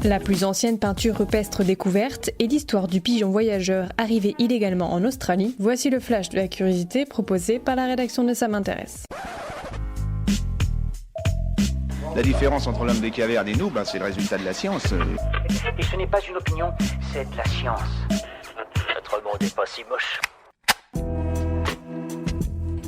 La plus ancienne peinture rupestre découverte est l'histoire du pigeon voyageur arrivé illégalement en Australie. Voici le flash de la curiosité proposé par la rédaction de Ça m'intéresse. La différence entre l'homme des cavernes et nous, c'est le résultat de la science. Et ce n'est pas une opinion, c'est de la science. Notre monde n'est pas si moche.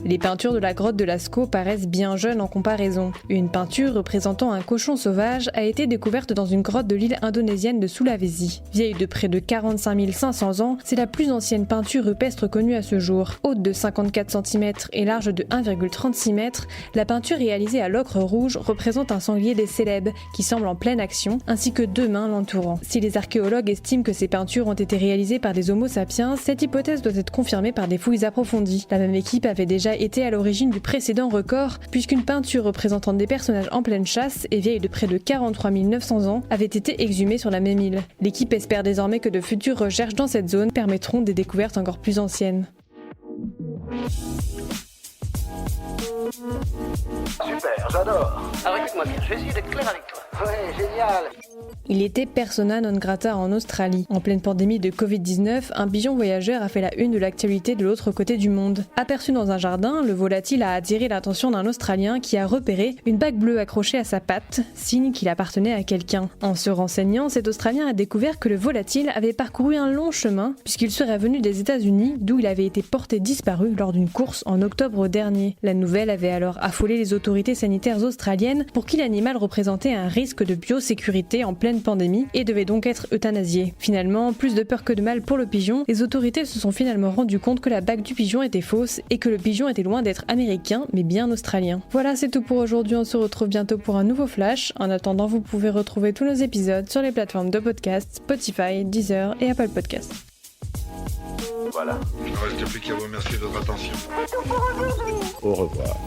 Les peintures de la grotte de Lascaux paraissent bien jeunes en comparaison. Une peinture représentant un cochon sauvage a été découverte dans une grotte de l'île indonésienne de Sulawesi. Vieille de près de 45 500 ans, c'est la plus ancienne peinture rupestre connue à ce jour. Haute de 54 cm et large de 1,36 m, la peinture réalisée à l'ocre rouge représente un sanglier des Célèbes qui semble en pleine action, ainsi que deux mains l'entourant. Si les archéologues estiment que ces peintures ont été réalisées par des Homo sapiens, cette hypothèse doit être confirmée par des fouilles approfondies. La même équipe avait déjà été à l'origine du précédent record, puisqu'une peinture représentant des personnages en pleine chasse et vieille de près de 43 900 ans avait été exhumée sur la même île. L'équipe espère désormais que de futures recherches dans cette zone permettront des découvertes encore plus anciennes. Super, j'adore. Alors écoute-moi bien, je vais essayer d'être clair avec toi. Ouais, génial. Il était persona non grata en Australie. En pleine pandémie de Covid-19, un pigeon voyageur a fait la une de l'actualité de l'autre côté du monde. Aperçu dans un jardin, le volatile a attiré l'attention d'un Australien qui a repéré une bague bleue accrochée à sa patte, signe qu'il appartenait à quelqu'un. En se renseignant, cet Australien a découvert que le volatile avait parcouru un long chemin puisqu'il serait venu des États-Unis, d'où il avait été porté disparu lors d'une course en octobre dernier. La nouvelle avait alors affolé les autorités sanitaires australiennes pour qui l'animal représentait un risque de biosécurité en pleine pandémie et devait donc être euthanasié. Finalement, plus de peur que de mal pour le pigeon, les autorités se sont finalement rendues compte que la bague du pigeon était fausse et que le pigeon était loin d'être américain mais bien australien. Voilà, c'est tout pour aujourd'hui, on se retrouve bientôt pour un nouveau flash. En attendant, vous pouvez retrouver tous nos épisodes sur les plateformes de podcast, Spotify, Deezer et Apple Podcasts. Voilà. Il ne reste plus qu'à vous remercier de votre attention. Au revoir.